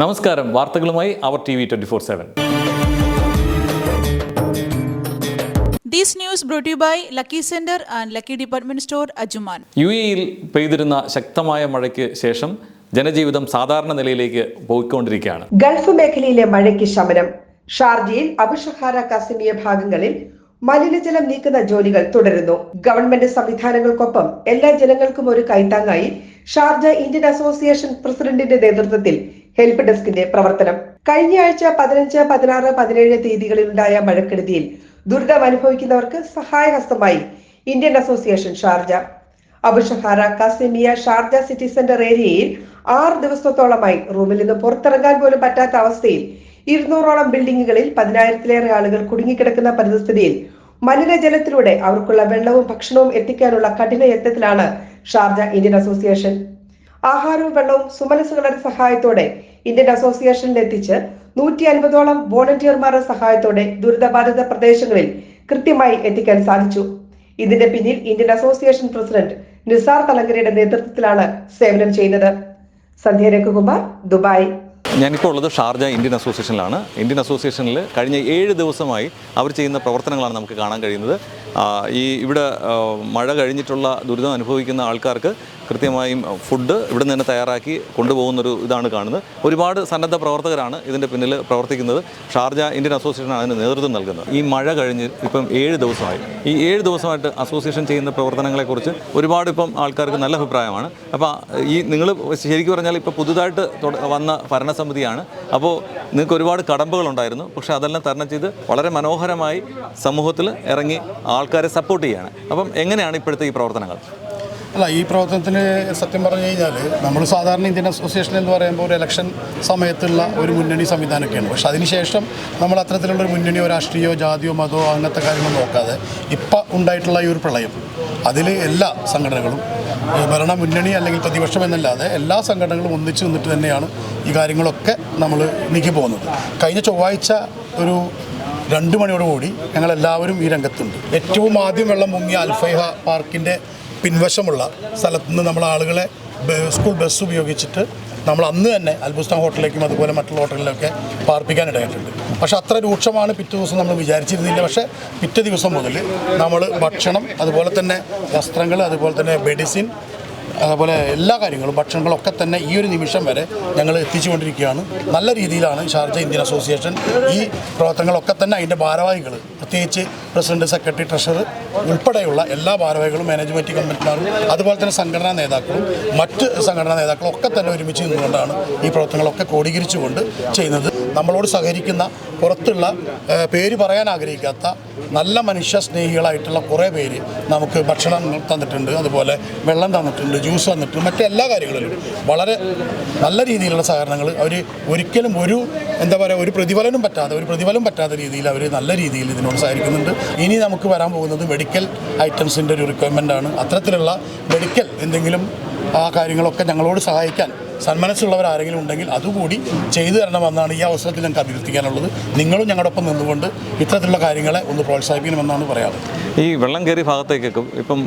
നമസ്കാരം, വാർത്തകളുമായി അവർ TV 24/7. This news brought to you by Lucky Center and Lucky Department Store, Ajman. UAE-യിൽ പെയ്തിരുന്ന ശക്തമായ മഴയ്ക്ക് ശേഷം ജനജീവിതം സാധാരണ നിലയിലേക്ക് പോയിക്കൊണ്ടിരിക്കുകയാണ്. ഗൾഫ് മേഖലയിലെ മഴയ്ക്ക് ശമനം. ഷാർജയിൽ അബുഷഹാര കാസിമിയ ഭാഗങ്ങളിൽ മലിനജലം നീക്കുന്ന ജോലികൾ തുടരുന്നു. ഗവൺമെന്റ് സംവിധാനങ്ങൾക്കൊപ്പം എല്ലാ ജനങ്ങൾക്കും ഒരു കൈത്താങ്ങായി ഷാർജ ഇന്ത്യൻ അസോസിയേഷൻ പ്രസിഡന്റിന്റെ നേതൃത്വത്തിൽ ഹെൽപ്പ് ഡെസ്കിന്റെ പ്രവർത്തനം. കഴിഞ്ഞ ആഴ്ച 15, 16, 17 തീയതികളിലുണ്ടായ മഴക്കെടുതിയിൽ ദുരിതം അനുഭവിക്കുന്നവർക്ക് സഹായഹസ്തമായി Indian association Sharjah. Abu Shagara Qasimia Sharjah city centre ഏരിയയിൽ 6 ദിവസത്തോളമായി റൂമിൽ നിന്ന് പുറത്തിറങ്ങാൻ പോലും പറ്റാത്ത അവസ്ഥയിൽ 200ഓളം ബിൽഡിങ്ങുകളിൽ 10,000-ലേറെ ആളുകൾ കുടുങ്ങിക്കിടക്കുന്ന പരിസ്ഥിതിയിൽ മലിനജലത്തിലൂടെ അവർക്കുള്ള വെള്ളവും ഭക്ഷണവും എത്തിക്കാനുള്ള കഠിന യത്നത്തിലാണ് ഷാർജ ഇന്ത്യൻ അസോസിയേഷൻ. ആഹാരവും വെള്ളവും സുമനസുകളുടെ സഹായത്തോടെ ഇന്ത്യൻ അസോസിയേഷനിൽ എത്തിച്ച് 150ഓളം വോളണ്ടിയർമാരുടെ സഹായത്തോടെ ദുരിതബാധിത പ്രദേശങ്ങളിൽ കൃത്യമായി എത്തിക്കാൻ സാധിച്ചു. ഇതിന്റെ പിന്നിൽ ഇന്ത്യൻ അസോസിയേഷൻ പ്രസിഡന്റ് നിസാർ തലങ്കരയുടെ നേതൃത്വത്തിലാണ് സേവനം ചെയ്യുന്നത്. സന്ധ്യ രഘുകുമാർ, ദുബായ്. ഞാനിപ്പോൾ ഉള്ളത് ഷാർജ ഇന്ത്യൻ അസോസിയേഷനിലാണ്. ഇന്ത്യൻ അസോസിയേഷനിൽ കഴിഞ്ഞ 7 ദിവസമായി അവർ ചെയ്യുന്ന പ്രവർത്തനങ്ങളാണ് നമുക്ക് കാണാൻ കഴിയുന്നത്. ഇവിടെ മഴ കഴിഞ്ഞിട്ടുള്ള ദുരിതം അനുഭവിക്കുന്ന ആൾക്കാർക്ക് കൃത്യമായും ഫുഡ് ഇവിടെ നിന്ന് തന്നെ തയ്യാറാക്കി കൊണ്ടുപോകുന്നൊരു ഇതാണ് കാണുന്നത്. ഒരുപാട് സന്നദ്ധ പ്രവർത്തകരാണ് ഇതിൻ്റെ പിന്നിൽ പ്രവർത്തിക്കുന്നത്. ഷാർജ ഇന്ത്യൻ അസോസിയേഷനാണ് അതിന് നേതൃത്വം നൽകുന്നത്. ഈ മഴ കഴിഞ്ഞ് ഇപ്പം 7 ദിവസമായി. ഈ 7 ദിവസമായിട്ട് അസോസിയേഷൻ ചെയ്യുന്ന പ്രവർത്തനങ്ങളെക്കുറിച്ച് ഒരുപാട് ഇപ്പം ആൾക്കാർക്ക് നല്ല അഭിപ്രായമാണ്. അപ്പോൾ നിങ്ങൾ ശരിക്കും പറഞ്ഞാൽ ഇപ്പോൾ പുതുതായിട്ട് വന്ന ഭരണസമിതിയാണ്. അപ്പോൾ നിങ്ങൾക്ക് ഒരുപാട് കടമ്പകളുണ്ടായിരുന്നു. പക്ഷേ അതെല്ലാം തരണം ചെയ്ത് വളരെ മനോഹരമായി സമൂഹത്തിൽ ഇറങ്ങി ആൾക്കാരെ സപ്പോർട്ട് ചെയ്യുകയാണ്. അപ്പം എങ്ങനെയാണ് ഇപ്പോഴത്തെ ഈ പ്രവർത്തനങ്ങൾ? അല്ല, ഈ പ്രവർത്തനത്തിന് സത്യം പറഞ്ഞു കഴിഞ്ഞാൽ നമ്മൾ സാധാരണ ഇന്ത്യൻ അസോസിയേഷൻ എന്ന് പറയുമ്പോൾ ഒരു ഇലക്ഷൻ സമയത്തുള്ള ഒരു മുന്നണി സംവിധാനമൊക്കെയാണ്. പക്ഷേ അതിനുശേഷം നമ്മൾ അത്തരത്തിലുള്ളൊരു മുന്നണിയോ രാഷ്ട്രീയമോ ജാതിയോ മതമോ അങ്ങനത്തെ കാര്യങ്ങൾ നോക്കാതെ ഇപ്പം ഉണ്ടായിട്ടുള്ള ഈ ഒരു പ്രളയം അതിൽ എല്ലാ സംഘടനകളും ഭരണ മുന്നണി അല്ലെങ്കിൽ പ്രതിപക്ഷം എന്നല്ലാതെ എല്ലാ സംഘടനകളും ഒന്നിച്ച് നിന്നിട്ട് തന്നെയാണ് ഈ കാര്യങ്ങളൊക്കെ നമ്മൾ നീക്കി പോകുന്നത്. കഴിഞ്ഞ ചൊവ്വാഴ്ച ഒരു 2 മണിയോടുകൂടി ഞങ്ങളെല്ലാവരും ഈ രംഗത്തുണ്ട്. ഏറ്റവും ആദ്യം വെള്ളം മുങ്ങിയ അൽഫൈഹ പാർക്കിൻ്റെ പിൻവശമുള്ള സ്ഥലത്ത് നിന്ന് നമ്മൾ ആളുകളെ സ്കൂൾ ബസ് ഉപയോഗിച്ചിട്ട് നമ്മൾ അന്ന് തന്നെ അൽബുസ്താൻ ഹോട്ടലിലേക്കും അതുപോലെ മറ്റുള്ള ഹോട്ടലിലൊക്കെ പാർപ്പിക്കാനിടയായിട്ടുണ്ട്. പക്ഷേ അത്ര രൂക്ഷമാണ് പിറ്റേ ദിവസം നമ്മൾ വിചാരിച്ചിരുന്നില്ല. പക്ഷേ പിറ്റേ ദിവസം മുതൽ നമ്മൾ ഭക്ഷണം, അതുപോലെ തന്നെ വസ്ത്രങ്ങൾ, അതുപോലെ തന്നെ മെഡിസിൻ, അതുപോലെ എല്ലാ കാര്യങ്ങളും ഭക്ഷണങ്ങളൊക്കെ തന്നെ ഈ ഒരു നിമിഷം വരെ ഞങ്ങൾ എത്തിച്ചുകൊണ്ടിരിക്കുകയാണ്. നല്ല രീതിയിലാണ് ഷാർജ ഇന്ത്യൻ അസോസിയേഷൻ ഈ പ്രവർത്തനങ്ങളൊക്കെ തന്നെ അതിൻ്റെ ഭാരവാഹികൾ, പ്രത്യേകിച്ച് പ്രസിഡന്റ്, സെക്രട്ടറി, ട്രഷറർ ഉൾപ്പെടെയുള്ള എല്ലാ ഭാരവാഹികളും, മാനേജ്മെൻറ്റ് കമ്മിറ്റിമാരും, അതുപോലെ തന്നെ സംഘടനാ നേതാക്കളും മറ്റ് സംഘടനാ നേതാക്കളും ഒക്കെ തന്നെ ഒരുമിച്ച് നിന്നുകൊണ്ടാണ് ഈ പ്രവർത്തനങ്ങളൊക്കെ ക്രോഡീകരിച്ചുകൊണ്ട് ചെയ്യുന്നത്. നമ്മളോട് സഹകരിക്കുന്ന പുറത്തുള്ള പേര് പറയാൻ ആഗ്രഹിക്കാത്ത നല്ല മനുഷ്യ സ്നേഹികളായിട്ടുള്ള കുറേ പേര് നമുക്ക് ഭക്ഷണം തന്നിട്ടുണ്ട്, അതുപോലെ വെള്ളം തന്നിട്ടുണ്ട്, ജ്യൂസ് തന്നിട്ടുണ്ട്, മറ്റെല്ലാ കാര്യങ്ങളിലും വളരെ നല്ല രീതിയിലുള്ള സഹകരണങ്ങൾ അവർ ഒരിക്കലും ഒരു പ്രതിഫലം പറ്റാത്ത രീതിയിൽ അവർ നല്ല രീതിയിൽ ഇതിനോട് സഹകരിക്കുന്നുണ്ട്. ഇനി നമുക്ക് വരാൻ പോകുന്നത് മെഡിക്കൽ ഐറ്റംസിൻ്റെ ഒരു റിക്വയർമെൻ്റാണ്. അത്തരത്തിലുള്ള മെഡിക്കൽ എന്തെങ്കിലും ആ കാര്യങ്ങളൊക്കെ ഞങ്ങളോട് സഹായിക്കാൻ സന്മനസ്സുള്ളവർ ആരെങ്കിലും ഉണ്ടെങ്കിൽ അതുകൂടി ചെയ്തു തരണമെന്നാണ് ഈ അവസരത്തിൽ ഞങ്ങൾക്ക് അഭ്യർത്ഥിക്കാനുള്ളത്. നിങ്ങളും ഞങ്ങളോടൊപ്പം നിന്നുകൊണ്ട് ഇത്തരത്തിലുള്ള കാര്യങ്ങളെ ഒന്ന് പ്രോത്സാഹിപ്പിക്കണമെന്നാണ് പറയാറുള്ളത്. ഈ വെള്ളം കയറിയ ഭാഗത്തേക്കൊക്കെ ഇപ്പം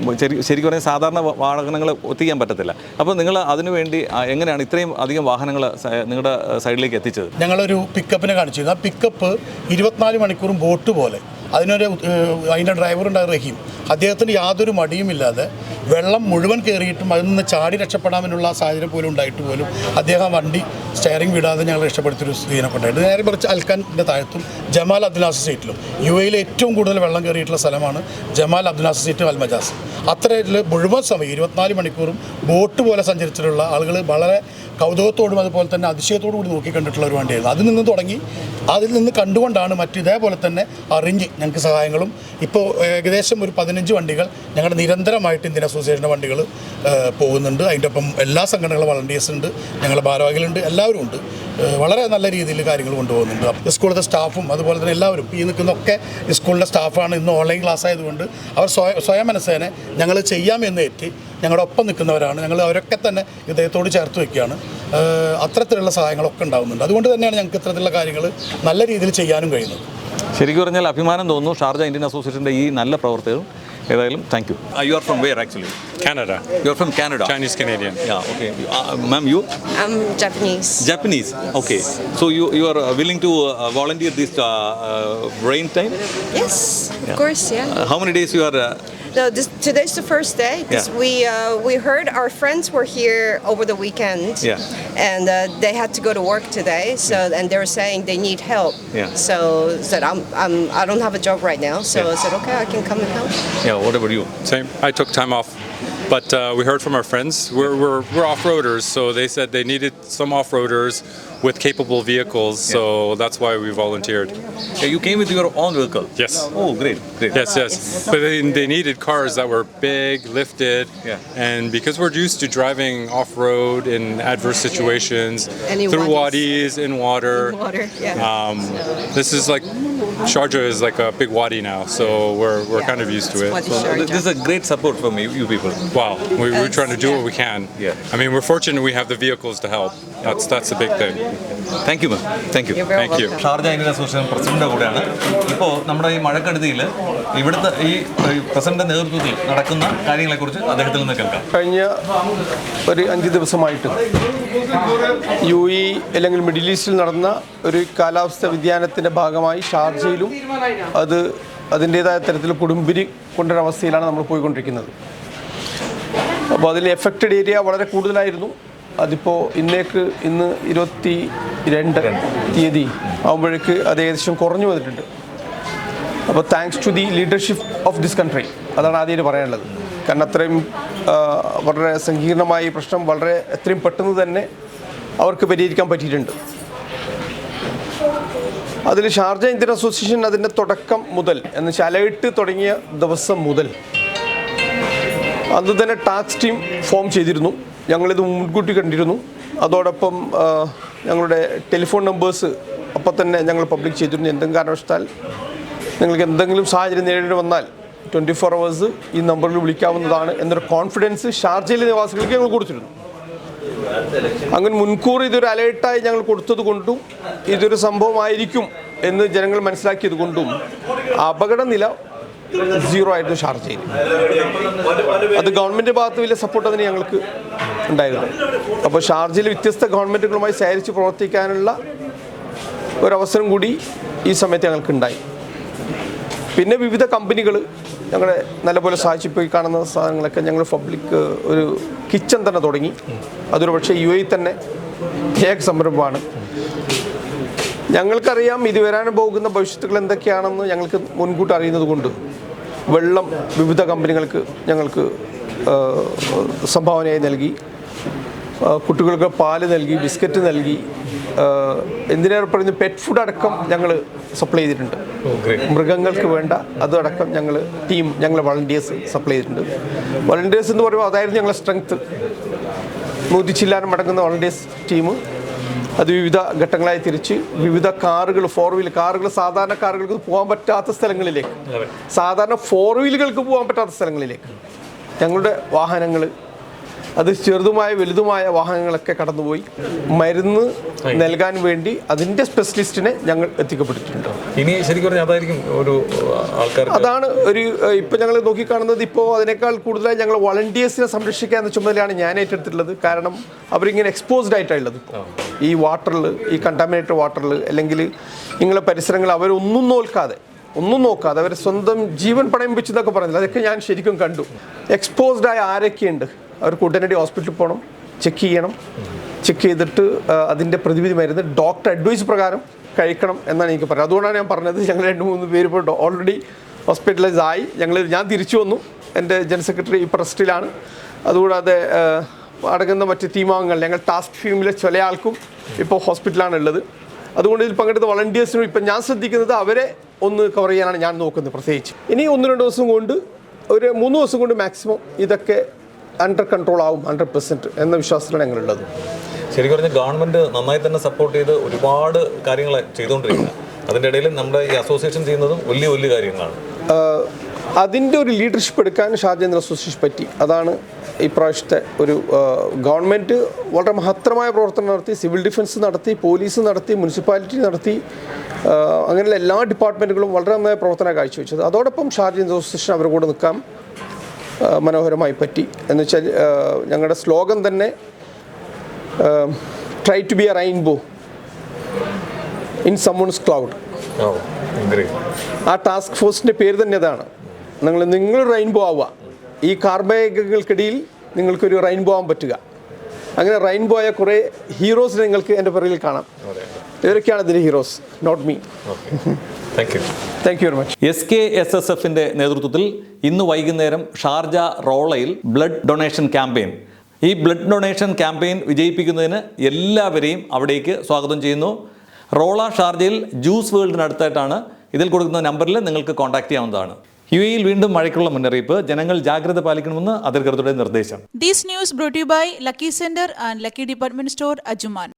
ശരിക്കും പറഞ്ഞാൽ സാധാരണ വാഹനങ്ങൾ എത്തിക്കാൻ പറ്റത്തില്ല. അപ്പോൾ നിങ്ങൾ അതിനുവേണ്ടി എങ്ങനെയാണ് ഇത്രയും അധികം വാഹനങ്ങൾ നിങ്ങളുടെ സൈഡിലേക്ക് എത്തിച്ചത്? ഞങ്ങളൊരു പിക്കപ്പിനെ കാണിച്ചിരുന്നു. ആ പിക്കപ്പ് 24 മണിക്കൂറും ബോട്ട് പോലെ. അതിൻ്റെ ഡ്രൈവറുണ്ടായ റഹീം, അദ്ദേഹത്തിന് യാതൊരു മടിയുമില്ലാതെ വെള്ളം മുഴുവൻ കയറിയിട്ടും അതിൽ നിന്ന് ചാടി രക്ഷപ്പെടാമെന്നുള്ള സാഹചര്യം പോലും ഉണ്ടായിട്ട് പോലും അദ്ദേഹം വണ്ടി സ്റ്റെയറിംഗ് വിടാതെ ഞങ്ങൾ രക്ഷപ്പെടുത്തിയൊരു സ്ഥിതിയൊക്കെ ഉണ്ടായിട്ട്. നേരെ കുറച്ച് അൽഖാൻ്റെ താഴത്തും ജമാൽ അബ്ദുൽ സൈറ്റിലും UAE-യിലെ ഏറ്റവും കൂടുതൽ വെള്ളം കയറിയിട്ടുള്ള സ്ഥലമാണ് ജമാൽ അബ്ദുൽ സൈറ്റ് അൽമജാസ്. അത്തരത്തിൽ മുഴുവൻ സമയം 24 മണിക്കൂറും ബോട്ട് പോലെ സഞ്ചരിച്ചിട്ടുള്ള ആളുകൾ വളരെ കൗതുകത്തോടും അതുപോലെ തന്നെ അതിശയത്തോടു കൂടി നോക്കിക്കണ്ടിട്ടുള്ള ഒരു വണ്ടിയായിരുന്നു. അതിൽ നിന്ന് കണ്ടുകൊണ്ടാണ് ഇതേപോലെ തന്നെ അറിഞ്ഞ് ഞങ്ങൾക്ക് സഹായങ്ങളും ഇപ്പോൾ ഏകദേശം ഒരു 15 വണ്ടികൾ ഞങ്ങളുടെ നിരന്തരമായിട്ട് ഇന്ത്യൻ അസോസിയേഷൻ്റെ വണ്ടികൾ പോകുന്നുണ്ട്. അതിൻ്റെ ഒപ്പം എല്ലാ സംഘടനകളും വളണ്ടിയേഴ്സ് ഉണ്ട്, ഞങ്ങളുടെ ഭാരവാഹികളുണ്ട്, എല്ലാവരും ഉണ്ട്. വളരെ നല്ല രീതിയിൽ കാര്യങ്ങൾ കൊണ്ടുപോകുന്നുണ്ട്. സ്കൂളിലത്തെ സ്റ്റാഫും അതുപോലെ തന്നെ എല്ലാവരും ഈ നിൽക്കുന്നൊക്കെ സ്കൂളിലെ സ്റ്റാഫാണ്. ഇന്ന് ഓൺലൈൻ ക്ലാസ് ആയതുകൊണ്ട് അവർ സ്വയം മനസ്സേനെ ഞങ്ങൾ ചെയ്യാമെന്ന് ഏറ്റ് ഞങ്ങളുടെ ഒപ്പം നിൽക്കുന്നവരാണ്. ഞങ്ങൾ അവരൊക്കെ തന്നെ ഇദ്ദേഹത്തോട് ചേർത്ത് വയ്ക്കുകയാണ്. അത്തരത്തിലുള്ള സഹായങ്ങളൊക്കെ ഉണ്ടാകുന്നുണ്ട്. അതുകൊണ്ട് തന്നെയാണ് ഞങ്ങൾക്ക് ഇത്തരത്തിലുള്ള കാര്യങ്ങൾ നല്ല രീതിയിൽ ചെയ്യാനും കഴിയുന്നത്. ശരിക്കും പറഞ്ഞാൽ അഭിമാനം തോന്നുന്നു ഷാർജ ഇന്ത്യൻ അസോസിയേഷൻ്റെ ഈ നല്ല പ്രവർത്തകരും ഏതായാലും thank you. You are from where actually? Canada. You are from Canada? Chinese Canadian. Yeah, okay. Ma'am, you? I'm Japanese. Japanese. Okay. So you are willing to volunteer this rain time? Yes, of course, yeah. How many days you are? No, today's the first day because we heard our friends were here over the weekend. Yeah. And they had to go to work today, so and they were saying they need help. Yeah. So I said I don't have a job right now, so I said okay, I can come and help. Yeah. What about you? Same. I took time off, but we heard from our friends. We're off-roaders, so they said they needed some off-roaders with capable vehicles, so that's why we volunteered. Yeah, you came with your own vehicle? Yes. Oh, great. Yes. But they needed cars that were big, lifted, Yeah. and because we're used to driving off-road in adverse situations, Any through wadis. wadis, in water. Water, yeah. This is like Sharjah is like a big wadi now, so we're kind of used to it. Wadi So Sharjah. this is a great support from you people. Wow, we're trying to do what we can. Yeah. I mean, we're fortunate we have the vehicles to help. That's a big thing. Thank you ma'am. Thank you. You're very Thank you. welcome. Sharjah Indian association president കൂടെയാണ്. ഇപ്പോൾ നമ്മുടെ ഈ മഴക്കെടുതിയിൽ ഇവിടുത്തെ ഈ president നേതൃത്വത്തിൽ നടക്കുന്ന കാര്യങ്ങളെക്കുറിച്ച് അദ്ദേഹത്തിൽ നിന്ന് കേൾക്കാം. കഴിഞ്ഞ ഒരു 5 ദിവസമായിട്ട് UAE അല്ലെങ്കിൽ മിഡിൽ ഈസ്റ്റിൽ നടന്ന ഒരു കാലാവസ്ഥ വ്യതിയാനത്തിൻ്റെ ഭാഗമായി ഷാർജയിലും അതിൻ്റേതായ തരത്തിൽ കൊടുമ്പിരി കൊണ്ടൊരവസ്ഥയിലാണ് നമ്മൾ പോയിക്കൊണ്ടിരിക്കുന്നത്. അപ്പോൾ അതിൽ എഫക്റ്റഡ് ഏരിയ വളരെ കൂടുതലായിരുന്നു. അതിപ്പോൾ ഇന്ന് 22 തീയതി ആകുമ്പോഴേക്ക് അത് ഏകദേശം കുറഞ്ഞു വന്നിട്ടുണ്ട്. അപ്പോൾ thanks to the leadership of this country, അതാണ് ആദ്യമായിട്ട് പറയാനുള്ളത്. കാരണം അത്രയും വളരെ സങ്കീർണമായ ഈ പ്രശ്നം എത്രയും പെട്ടെന്ന് തന്നെ അവർക്ക് പരിഹരിക്കാൻ പറ്റിയിട്ടുണ്ട്. അതിൽ ഷാർജ ഇന്ത്യൻ അസോസിയേഷൻ അതിൻ്റെ തുടക്കം മുതൽ എന്നുവെച്ചാൽ അലേർട്ട് തുടങ്ങിയ ദിവസം മുതൽ അന്ന് തന്നെ ടാസ്ക് ടീം ഫോം ചെയ്തിരുന്നു. ഞങ്ങളിത് മുൻകൂട്ടി കണ്ടിരുന്നു. അതോടൊപ്പം ഞങ്ങളുടെ ടെലിഫോൺ നമ്പേഴ്സ് അപ്പം തന്നെ ഞങ്ങൾ പബ്ലിക് ചെയ്തിരുന്നു. എന്തെങ്കിലും കാരണവശാൽ നിങ്ങൾക്ക് എന്തെങ്കിലും സാഹചര്യം നേരിടേണ്ടി വന്നാൽ 24 hours ഈ നമ്പറിൽ വിളിക്കാവുന്നതാണ് എന്നൊരു കോൺഫിഡൻസ് ഷാർജയിലെ നിവാസികൾക്ക് ഞങ്ങൾ കൊടുത്തിരുന്നു. അങ്ങനെ മുൻകൂർ ഇതൊരു അലേർട്ടായി ഞങ്ങൾ കൊടുത്തത് കൊണ്ടും ഇതൊരു സംഭവമായിരിക്കും എന്ന് ജനങ്ങൾ മനസ്സിലാക്കിയത് കൊണ്ടും അപകടനില 0 ആയിരുന്നു ഷാർജയിൽ. അത് ഗവൺമെൻറ് ഭാഗത്ത് വലിയ സപ്പോർട്ട് അതിന് ഞങ്ങൾക്ക് ഉണ്ടായിരുന്നു. അപ്പോൾ ഷാർജയിൽ വ്യത്യസ്ത ഗവൺമെൻറ്റുകളുമായി സഹകരിച്ച് പ്രവർത്തിക്കാനുള്ള ഒരവസരം കൂടി ഈ സമയത്ത് ഞങ്ങൾക്കുണ്ടായി. പിന്നെ വിവിധ കമ്പനികൾ ഞങ്ങളെ നല്ലപോലെ സഹായിച്ചു. ഇപ്പോൾ ഈ കാണുന്ന സാധനങ്ങളൊക്കെ ഞങ്ങൾ പബ്ലിക് ഒരു കിച്ചൺ തന്നെ തുടങ്ങി. അതൊരു പക്ഷേ UAE തന്നെ ഏക സംരംഭമാണ്. ഞങ്ങൾക്കറിയാം ഇത് വരാൻ പോകുന്ന ഭവിഷ്യത്തുകൾ എന്തൊക്കെയാണെന്ന് ഞങ്ങൾക്ക് മുൻകൂട്ടി അറിയുന്നത് കൊണ്ട് വെള്ളം വിവിധ കമ്പനികൾക്ക് ഞങ്ങൾക്ക് സംഭാവനയായി നൽകി. കുട്ടികൾക്ക് പാല് നൽകി, ബിസ്ക്കറ്റ് നൽകി, എന്തിനേറെ പറയുന്നത് പെറ്റ് ഫുഡ് അടക്കം ഞങ്ങൾ സപ്ലൈ ചെയ്തിട്ടുണ്ട്. മൃഗങ്ങൾക്ക് വേണ്ട അതടക്കം ഞങ്ങൾ വളണ്ടിയേഴ്സ് സപ്ലൈ ചെയ്തിട്ടുണ്ട്. വളണ്ടിയേഴ്സ് എന്ന് പറയുമ്പോൾ അതായിരുന്നു ഞങ്ങളുടെ സ്ട്രെങ്ത്ത്. 100 ചില്ലാനം അടങ്ങുന്ന വളണ്ടിയേഴ്സ് ടീം അത് വിവിധ ഘട്ടങ്ങളായി തിരിച്ച് വിവിധ കാറുകൾ, 4 വീലർ കാറുകൾ, സാധാരണ കാറുകൾക്ക് പോകാൻ പറ്റാത്ത സ്ഥലങ്ങളിലേക്ക്, സാധാരണ 4 വീലുകൾക്ക് പോകാൻ പറ്റാത്ത സ്ഥലങ്ങളിലേക്ക് ഞങ്ങളുടെ വാഹനങ്ങൾ, അത് ചെറുതുമായ വലുതുമായ വാഹനങ്ങളൊക്കെ കടന്നുപോയി മരുന്ന് നൽകാൻ വേണ്ടി അതിൻ്റെ സ്പെഷ്യലിസ്റ്റിനെ ഞങ്ങൾ എത്തിക്കപ്പെട്ടിട്ടുണ്ട്. ഇനി ശരിക്കും പറഞ്ഞാൽ അതായിരിക്കും ഒരു ആൾക്കാർ, അതാണ് ഒരു ഇപ്പോൾ ഞങ്ങൾ നോക്കിക്കാണുന്നത്. ഇപ്പോൾ അതിനേക്കാൾ കൂടുതലായി ഞങ്ങൾ വളണ്ടിയേഴ്സിനെ സംരക്ഷിക്കുക എന്ന ചുമതലയാണ് ഞാൻ ഏറ്റെടുത്തിട്ടുള്ളത്. കാരണം അവരിങ്ങനെ എക്സ്പോസ്ഡ് ആയിട്ടുള്ളത് ഈ വാട്ടറിൽ, ഈ കണ്ടാമിനേറ്റഡ് വാട്ടറിൽ, അല്ലെങ്കിൽ നിങ്ങളെ പരിസരങ്ങൾ അവരൊന്നും നോക്കാതെ അവർ സ്വന്തം ജീവൻ പണയം വെച്ചെന്നൊക്കെ പറയുന്നില്ല. അതൊക്കെ ഞാൻ ശരിക്കും കണ്ടു. എക്സ്പോസ്ഡായ ആരൊക്കെയുണ്ട് അവർക്ക് ഉടനടി ഹോസ്പിറ്റലിൽ പോകണം, ചെക്ക് ചെയ്തിട്ട് അതിൻ്റെ പ്രതിവിധി മരുന്ന് ഡോക്ടർ അഡ്വൈസ് പ്രകാരം കഴിക്കണം എന്നാണ് എനിക്ക് പറയുന്നത്. അതുകൊണ്ടാണ് ഞാൻ പറഞ്ഞത് ഞങ്ങൾ 2-3 പേര് ഇപ്പോൾ ഓൾറെഡി ഹോസ്പിറ്റലൈസ് ആയി. ഞാൻ തിരിച്ചു വന്നു. എൻ്റെ ജനറൽ സെക്രട്ടറി ഇപ്പോൾ റെസ്റ്റിലാണ്. അതുകൂടാതെ അടങ്ങുന്ന മറ്റ് ടീമാംഗങ്ങൾ, ഞങ്ങൾ ടാസ്ക് ടീമിലെ ചില ആൾക്കും ഇപ്പോൾ ഹോസ്പിറ്റലാണ് ഉള്ളത്. അതുകൊണ്ട് ഇതിൽ പങ്കെടുത്ത വളണ്ടിയേഴ്സിനും ഇപ്പം ഞാൻ ശ്രദ്ധിക്കുന്നത് അവരെ ഒന്ന് കവർ ചെയ്യാനാണ് ഞാൻ നോക്കുന്നത്. പ്രത്യേകിച്ച് ഇനി 1-2 ദിവസം കൊണ്ട്, ഒരു 3 ദിവസം കൊണ്ട് മാക്സിമം ഇതൊക്കെ അണ്ടർ കൺട്രോൾ ആവും 100% എന്ന വിശ്വാസത്തിലാണ് ഞങ്ങളുള്ളത്. ശരിക്കും പറഞ്ഞാൽ ഗവൺമെൻറ് നന്നായി തന്നെ സപ്പോർട്ട് ചെയ്ത് ഒരുപാട് കാര്യങ്ങൾ ചെയ്തുകൊണ്ടിരിക്കുന്നത്. അതിൻ്റെ ഇടയിൽ നമ്മുടെ ഈ അസോസിയേഷൻ ചെയ്യുന്നതും വലിയ കാര്യങ്ങളാണ്. അതിൻ്റെ ഒരു ലീഡർഷിപ്പ് എടുക്കാൻ ഷാർജ ഇന്ത്യൻ അസോസിയേഷൻ പറ്റി. അതാണ് ഇപ്രാവശ്യത്തെ ഒരു ഗവൺമെൻറ് വളരെ മഹത്തരമായ പ്രവർത്തനം നടത്തി. സിവിൽ ഡിഫൻസ് നടത്തി, പോലീസ് നടത്തി, മുനിസിപ്പാലിറ്റി നടത്തി, അങ്ങനെയുള്ള എല്ലാ ഡിപ്പാർട്ട്മെൻറ്റുകളും വളരെ നന്നായ പ്രവർത്തനം കാഴ്ചവെച്ചത്. അതോടൊപ്പം ഷാർജ ഇന്ത്യൻ അസോസിയേഷൻ അവരുടെ കൂടെ നിൽക്കാം മനോഹരമായി പറ്റി. എന്ന് വെച്ചാൽ ഞങ്ങളുടെ സ്ലോഗൻ തന്നെ try to be a rainbow in someone's cloud. ആ ടാസ്ക് ഫോഴ്സിൻ്റെ പേര് തന്നെ അതാണ്. നിങ്ങൾ റെയിൻബോ ആവുക, ഈ കാർമേഘങ്ങൾക്കിടയിൽ നിങ്ങൾക്കൊരു റെയിൻബോ ആവാൻ പറ്റുക. അങ്ങനെ റെയിൻബോ ആയ കുറേ ഹീറോസിനെ നിങ്ങൾക്ക് എൻ്റെ പിറകിൽ കാണാം. ഇവരൊക്കെയാണ് ഇതിൻ്റെ heroes, not me. Thank you very much. SKSSFിൻ്റെ നേതൃത്വത്തിൽ ഇന്ന് വൈകുന്നേരം ഷാർജ റോളയിൽ ബ്ലഡ് ഡൊണേഷൻ ക്യാമ്പയിൻ. ഈ ബ്ലഡ് ഡൊണേഷൻ ക്യാമ്പയിൻ വിജയിപ്പിക്കുന്നതിന് എല്ലാവരെയും അവിടേക്ക് സ്വാഗതം ചെയ്യുന്നു. റോള ഷാർജയിൽ ജ്യൂസ് വേൾഡിനടുത്തായിട്ടാണ്. ഇതിൽ കൊടുക്കുന്ന നമ്പറിൽ നിങ്ങൾക്ക് കോൺടാക്ട് ചെയ്യാവുന്നതാണ്. UAE-യിൽ വീണ്ടും മഴയ്ക്കുള്ള മുന്നറിയിപ്പ്. ജനങ്ങൾ ജാഗ്രത പാലിക്കണമെന്ന് അധികൃതരുടെ നിർദ്ദേശം. This news brought to you by Lucky Center and Lucky Department Store, Ajuman.